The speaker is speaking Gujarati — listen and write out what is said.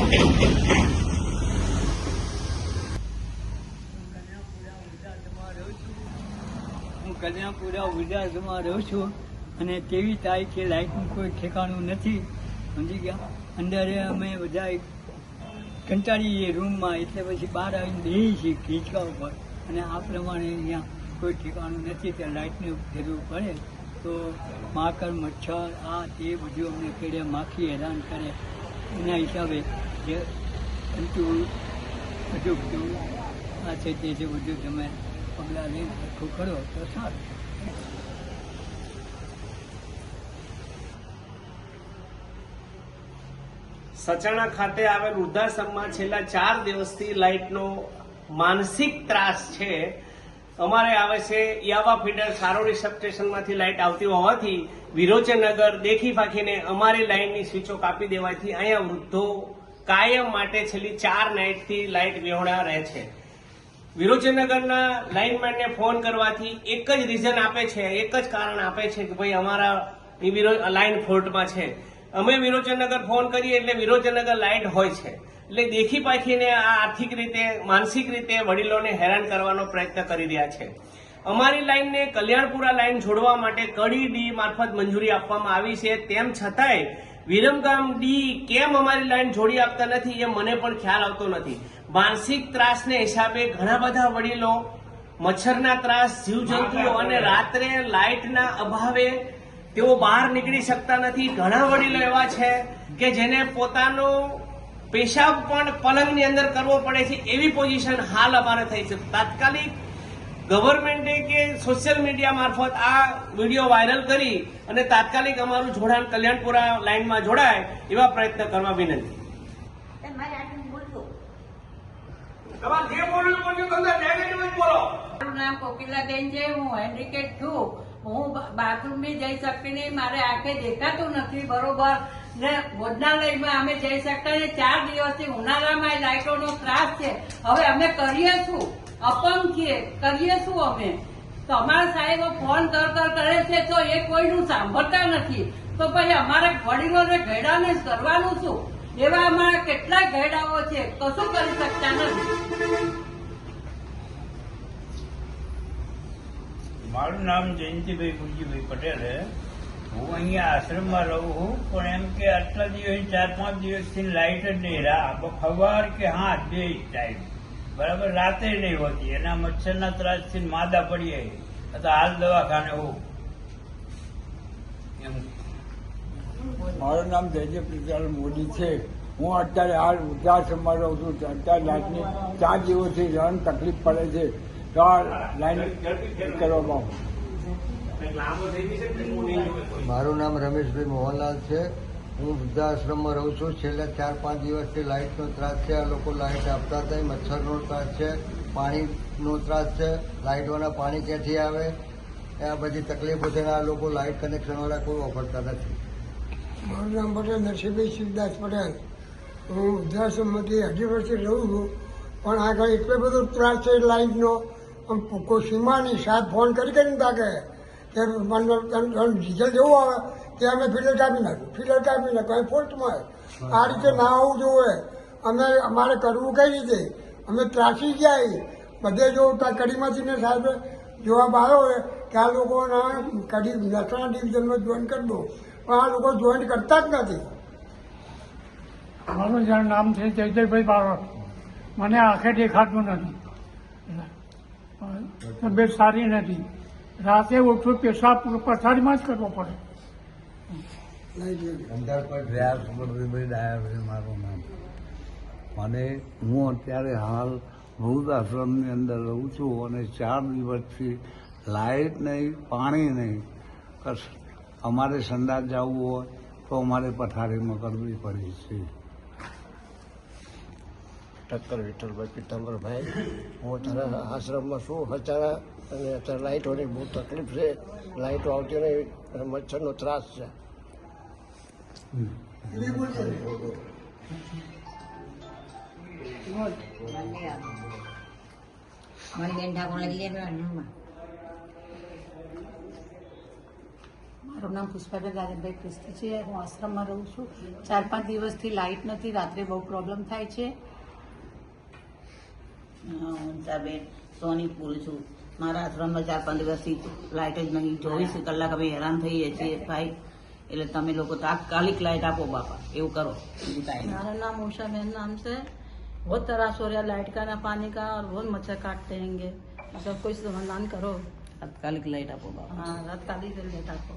હું કલ્યાણપુરા વૃદ્ધાશ્રમમાં રહું છું અને તેવી તારીખે લાઇટનું કોઈ ઠેકાણું નથી. સમજી ગયા? અંદર અમે બધા કંટાળીએ રૂમમાં, એટલે પછી બહાર આવીને બેસી છીએ ખીચકા ઉપર, અને આ પ્રમાણે અહીંયા કોઈ ઠેકાણું નથી. ત્યાં લાઇટની જરૂર પડે તો માકડ, મચ્છર, આ તે બધું અમને કેડે માખી હેરાન કરે. એના હિસાબે જે બધું આ છે તે છે બધું તમે પગલાં લઈને સરખું કરો તો સારું. સચાણા ખાતે આવેલ વૃદ્ધાશ્રમમાં છેલ્લા 4 દિવસથી લાઇટનો માનસિક ત્રાસ છે. અમારે આવે છે યાવા ફીડર સારોડી સબસ્ટેશનમાંથી લાઇટ આવતી હોવાથી વિરોચનનગર દેખી ફાંકીને અમારી લાઇનની સ્વિચો કાપી દેવાથી અહીંયા વૃદ્ધો કાયમ માટે છેલ્લી 4 નાઇટથી લાઇટ વિહોણા રહે છે. વિરોચનનગરના લાઇનમેનને ફોન કરવાથી એક જ રીઝન આપે છે, એક જ કારણ આપે છે કે ભાઈ અમારા લાઇન ફોલ્ટમાં છે. અમે વિરોચનનગર ફોન કરીએ એટલે વિરોચનનગર લાઇટ હોય છે. એટલે દેખી પાખીને આ આર્થિક રીતે, માનસિક રીતે વડીલોને હેરાન કરવાનો પ્રયત્ન કરી રહ્યા છે. અમારી લાઇનને કલ્યાણપુરા લાઇન જોડવા માટે કડી ડી મારફત મંજૂરી આપવામાં આવી છે. તેમ છતાંય વિરમગામ ડી કેમ અમારી લાઇન જોડી આપતા નથી એ મને પણ ખ્યાલ આવતો નથી. માનસિક ત્રાસને હિસાબે ઘણા બધા વડીલો મચ્છરના ત્રાસ, જીવજંતુઓ અને રાત્રે લાઇટના અભાવે તેઓ બહાર નીકળી શકતા નથી. ઘણા વડીલો એવા છે કે જેને પોતાનો પેશાબ પણ પલંગની અંદર કરવો પડે છે. એવી પોઝિશન હાલ અમારે થઈ છે. તાત્કાલિક ગવર્મેન્ટે કે સોશિયલ મીડિયા મારફત આ વિડીયો વાયરલ કરી અને તાત્કાલિક અમારું જોડાણ કલ્યાણપુરા લાઇનમાં જોડાય એવા પ્રયત્ન કરવા વિનંતી. મારું નામ કોકિલાબેન છે. હું હેન્ડીકેપ છું. હું બાથરૂમ બી જઈ શકતી નહીં, મારે આંખે દેખાતું નથી બરોબર. ને ભોજનાલયમાં અમે જઈ શકતા નહીં. 4 દિવસથી ઉનાળામાં લાઇટોનો ત્રાસ છે. હવે અમે કરીએ શું? અપંગ છીએ, કરીએ શું અમે? તો અમારા સાહેબો ફોન કરે છે તો એ કોઈનું સાંભળતા નથી. તો પછી અમારે વડીલોને ઘેડાને કરવાનું શું? એવા અમારા કેટલાય ઘેડાઓ છે, કશું કરી શકતા નથી. મારું નામ જયંતિભાઈ ગુરજીભાઈ પટેલ છે. હું અહીંયા આશ્રમમાં રહું છું, પણ એમ કે આટલા દિવસ 4-5 દિવસથી લાઇટ જ નહીં, સવાર કે 2 ટાઈમ બરાબર, રાતે નહીં હોતી. એના મચ્છરના ત્રાસથી માદા પડીએ તો હાલ દવાખાને હોઉં એમ. મારું નામ જયદેવ પ્રસાદ મોદી છે. હું અત્યારે હાલ વૃદ્ધાશ્રમમાં રહું છું. અત્યારે લાઇટની 4 દિવસથી રહેવાની તકલીફ પડે છે. તો આ લાઇન કરવામાં. મારું નામ રમેશભાઈ મોહનલાલ છે. હું વૃદ્ધાશ્રમમાં રહું છું. છેલ્લા 4-5 દિવસથી લાઇટનો ત્રાસ છે. આ લોકો લાઇટ આપતા હતા. મચ્છરનો ત્રાસ છે, પાણીનો ત્રાસ છે. લાઇટવાળા પાણી ક્યાંથી આવે, આ બધી તકલીફો છે. આ લોકો લાઇટ કનેક્શનવાળા કોઈ વાપરતા નથી. મારું નામ પટેલ નરસિંહભાઈ શિવદાસ પટેલ. હું વૃદ્ધાશ્રમમાંથી 18 વર્ષથી રહું છું. પણ આગળ એટલો બધો ત્રાસ છે લાઇટનો. કોઈ સીમાની સાહેબ ફોન કરીને તાકે કે ડીઝલ જેવું આવે કે અમે ફિલ્ટર કાપી નાખ્યું, ફોલ્ટમાં આ રીતે ના આવવું જોઈએ. અમારે કરવું કઈ રીતે? અમે ત્રાસી ગયા. બધે જો કડીમાંથી ને સાહેબે જવાબ આવ્યો હોય કે આ લોકોના કડી નસવાના ડિવિઝનમાં જોઈન કરી દો, પણ આ લોકો જોઈન કરતા જ નથી. મારું નામ છે જયદેવભાઈ બારોટ. મને આંખે દેખાતું નથી, તબિયત સારી નથી. રાતે ઉઠું પેશાબ પથારીમાં જ કરવો પડે. અંદર પર વ્યાસ સુમરભાઈ ડાયા મારું નામ. મને હું અત્યારે હાલ વૃદ્ધાશ્રમની અંદર રહું છું અને 4 દિવસથી લાઇટ નહીં, પાણી નહીં. અમારે સંડાસ જવું હોય તો અમારે પથારીમાં કરવી પડે છે. ઠક્કર વિઠ્ઠલભાઈ પિત્તાંબરભાઈ. હું અત્યારે આશ્રમમાં છું હચારા, અને અત્યારે લાઇટોની બહુ તકલીફ છે. લાઇટો આવતી નહીં અને મચ્છરનો ત્રાસ છે. મારું નામ પુષ્પાબેન રાજનભાઈ ક્રિસ્તી છે. હું આશ્રમમાં રહું છું. 4-5 દિવસથી લાઇટ નથી. રાત્રે બહુ પ્રોબ્લેમ થાય છે. હું બેન સોની બોલું છું. મારા આશ્રમમાં 4-5 દિવસથી લાઇટ જ નહીં. 24 કલાક અમે હેરાન થઈએ છીએ ભાઈ. એટલે તમે લોકો તાત્કાલિક લાઇટ આપો બાપા, એવું કરો. मेरा नाम उषा बहन नाम से बहुत त्रास हो रहा है लाइट का, ना पानी का, और बहुत मच्छर काटते हैंगे. सब कोई समाधान करो. તાત્કાલિक लाइट આપો બાપા. हाँ, रात काली लाइट आपको.